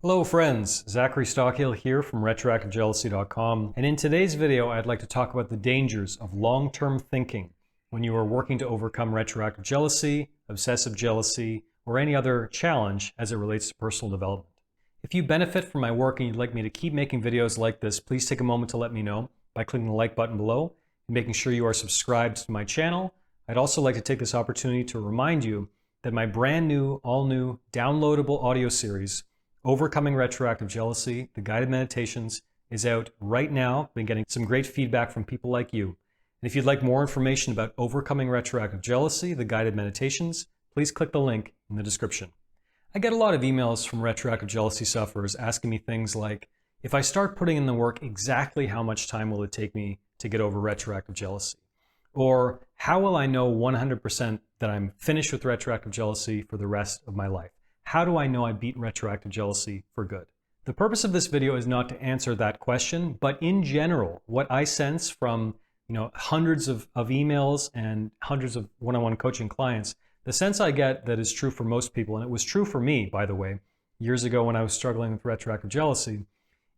Hello friends, Zachary Stockill here from retroactivejealousy.com, and in today's video I'd like to talk about the dangers of long-term thinking when you are working to overcome retroactive jealousy, obsessive jealousy, or any other challenge as it relates to personal development. If you benefit from my work and you'd like me to keep making videos like this, please take a moment to let me know by clicking the like button below and making sure you are subscribed to my channel. I'd also like to take this opportunity to remind you that my brand new, all-new, downloadable audio series Overcoming Retroactive Jealousy, the Guided Meditations, is out right now. I've been getting some great feedback from people like you. And if you'd like more information about Overcoming Retroactive Jealousy, the Guided Meditations, please click the link in the description. I get a lot of emails from retroactive jealousy sufferers asking me things like, if I start putting in the work, exactly how much time will it take me to get over retroactive jealousy? Or how will I know 100% that I'm finished with retroactive jealousy for the rest of my life? How do I know I beat retroactive jealousy for good? The purpose of this video is not to answer that question, but in general, what I sense from hundreds of emails and hundreds of one-on-one coaching clients, the sense I get that is true for most people, and it was true for me, by the way, years ago when I was struggling with retroactive jealousy,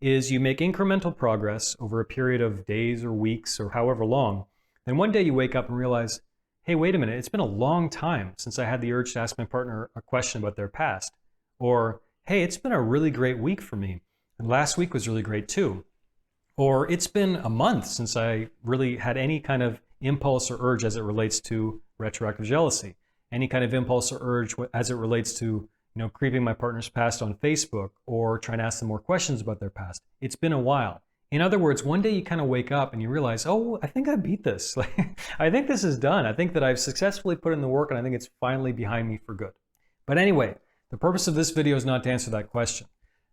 is you make incremental progress over a period of days or weeks or however long, and one day you wake up and realize, hey, wait a minute, it's been a long time since I had the urge to ask my partner a question about their past. Or, hey, it's been a really great week for me, and last week was really great too. Or, it's been a month since I really had any kind of impulse or urge as it relates to retroactive jealousy. Any kind of impulse or urge as it relates to creeping my partner's past on Facebook or trying to ask them more questions about their past. It's been a while. In other words, one day you kind of wake up and you realize, oh, I think I beat this. I think this is done. I think that I've successfully put in the work and I think it's finally behind me for good. But anyway, the purpose of this video is not to answer that question.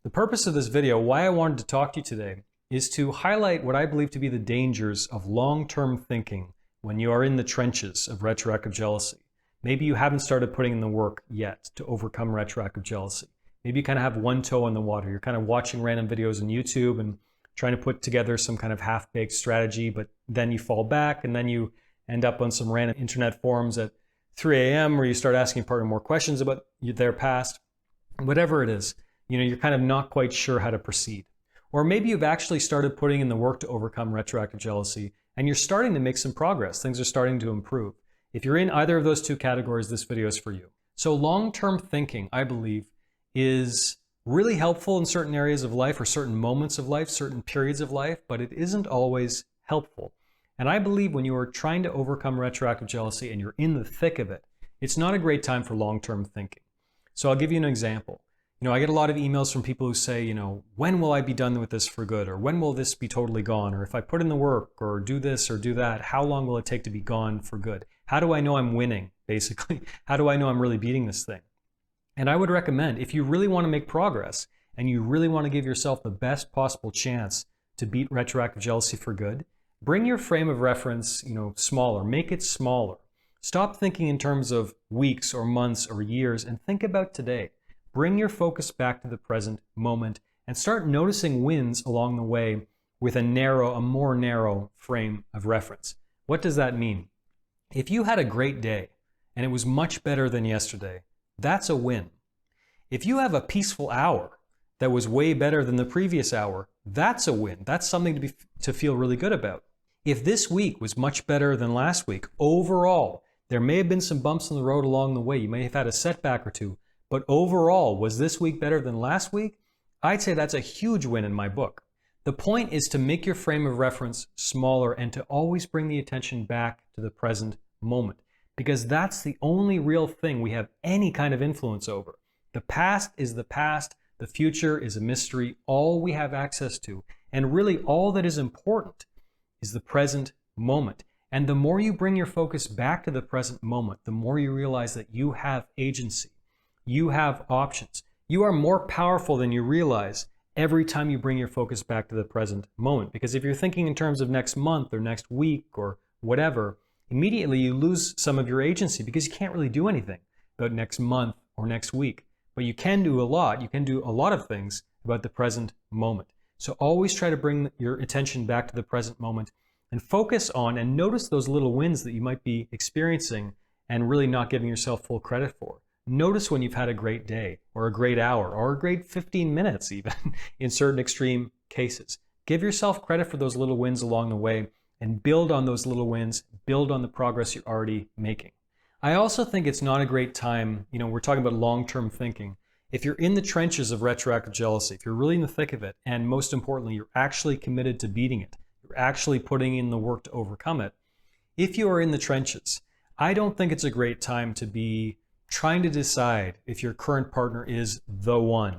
The purpose of this video, why I wanted to talk to you today, is to highlight what I believe to be the dangers of long-term thinking when you are in the trenches of retroactive jealousy. Maybe you haven't started putting in the work yet to overcome retroactive jealousy. Maybe you kind of have one toe in the water. You're kind of watching random videos on YouTube and trying to put together some kind of half-baked strategy, but then you fall back and then you end up on some random internet forums at 3 a.m. where you start asking your partner more questions about their past. Whatever it is, you're kind of not quite sure how to proceed. Or maybe you've actually started putting in the work to overcome retroactive jealousy and you're starting to make some progress. Things are starting to improve. If you're in either of those two categories, this video is for you. So long-term thinking, I believe, is really helpful in certain areas of life or certain moments of life, certain periods of life, but it isn't always helpful. And I believe when you are trying to overcome retroactive jealousy and you're in the thick of it, it's not a great time for long-term thinking. So I'll give you an example. I get a lot of emails from people who say, when will I be done with this for good? Or when will this be totally gone? Or if I put in the work or do this or do that, how long will it take to be gone for good? How do I know I'm winning, basically? How do I know I'm really beating this thing? And I would recommend, if you really want to make progress and you really want to give yourself the best possible chance to beat retroactive jealousy for good, bring your frame of reference, smaller. Make it smaller. Stop thinking in terms of weeks or months or years and think about today. Bring your focus back to the present moment and start noticing wins along the way with a more narrow frame of reference. What does that mean? If you had a great day and it was much better than yesterday, that's a win. If you have a peaceful hour that was way better than the previous hour, that's a win. That's something to feel really good about. If this week was much better than last week, overall, there may have been some bumps in the road along the way. You may have had a setback or two, but overall, was this week better than last week? I'd say that's a huge win in my book. The point is to make your frame of reference smaller and to always bring the attention back to the present moment, because that's the only real thing we have any kind of influence over. The past is the past. The future is a mystery. All we have access to, and really all that is important, is the present moment. And the more you bring your focus back to the present moment, the more you realize that you have agency. You have options. You are more powerful than you realize every time you bring your focus back to the present moment. Because if you're thinking in terms of next month or next week or whatever, immediately you lose some of your agency because you can't really do anything about next month or next week. But you can do a lot. You can do a lot of things about the present moment. So always try to bring your attention back to the present moment and focus on and notice those little wins that you might be experiencing and really not giving yourself full credit for. Notice when you've had a great day, or a great hour, or a great 15 minutes even, in certain extreme cases. Give yourself credit for those little wins along the way, and build on those little wins, build on the progress you're already making. I also think it's not a great time, we're talking about long-term thinking. If you're in the trenches of retroactive jealousy, if you're really in the thick of it, and most importantly, you're actually committed to beating it, you're actually putting in the work to overcome it, if you are in the trenches, I don't think it's a great time to be trying to decide if your current partner is the one.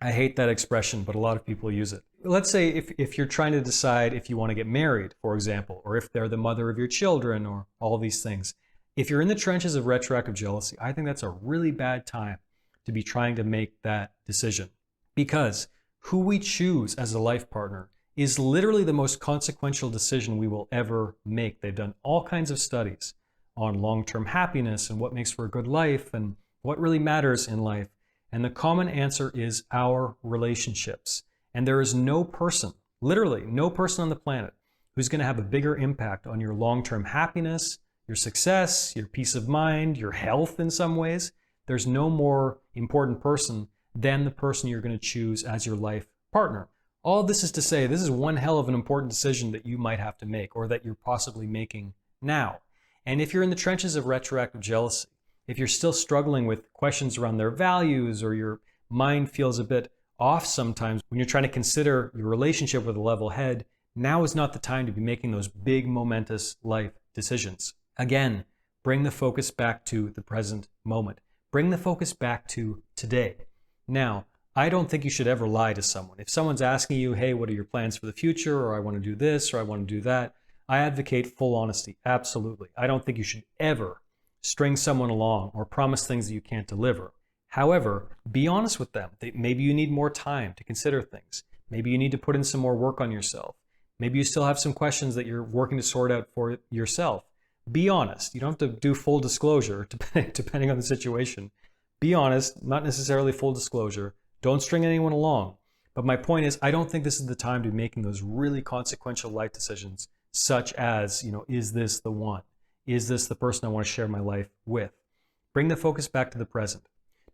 I hate that expression, but a lot of people use it. Let's say if you're trying to decide if you want to get married, for example, or if they're the mother of your children, or all these things. If you're in the trenches of retroactive jealousy, I think that's a really bad time to be trying to make that decision. Because who we choose as a life partner is literally the most consequential decision we will ever make. They've done all kinds of studies on long-term happiness and what makes for a good life and what really matters in life. And the common answer is our relationships. And there is no person, literally no person on the planet, who's going to have a bigger impact on your long-term happiness, your success, your peace of mind, your health in some ways. There's no more important person than the person you're going to choose as your life partner. All this is to say, this is one hell of an important decision that you might have to make, or that you're possibly making now. And if you're in the trenches of retroactive jealousy, if you're still struggling with questions around their values, or your mind feels a bit off sometimes when you're trying to consider your relationship with a level head, now is not the time to be making those big momentous life decisions. Again, bring the focus back to the present moment. Bring the focus back to today. Now, I don't think you should ever lie to someone. If someone's asking you, hey, what are your plans for the future? Or I want to do this, or I want to do that. I advocate full honesty. Absolutely. I don't think you should ever string someone along or promise things that you can't deliver. However, be honest with them. Maybe you need more time to consider things. Maybe you need to put in some more work on yourself. Maybe you still have some questions that you're working to sort out for yourself. Be honest. You don't have to do full disclosure, depending on the situation. Be honest, not necessarily full disclosure. Don't string anyone along. But my point is, I don't think this is the time to be making those really consequential life decisions, such as, is this the one? Is this the person I want to share my life with? Bring the focus back to the present.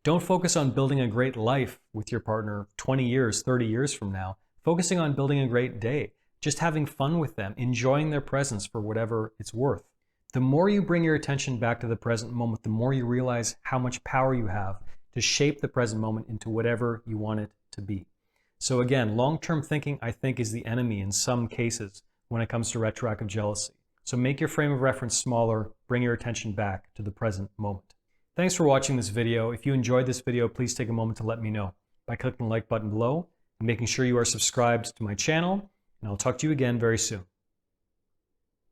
Don't focus on building a great life with your partner 20 years, 30 years from now. Focusing on building a great day, just having fun with them, enjoying their presence for whatever it's worth. The more you bring your attention back to the present moment, the more you realize how much power you have to shape the present moment into whatever you want it to be. So again, long-term thinking, I think, is the enemy in some cases when it comes to retroactive jealousy. So make your frame of reference smaller, bring your attention back to the present moment. Thanks for watching this video. If you enjoyed this video, please take a moment to let me know by clicking the like button below and making sure you are subscribed to my channel, and I'll talk to you again very soon.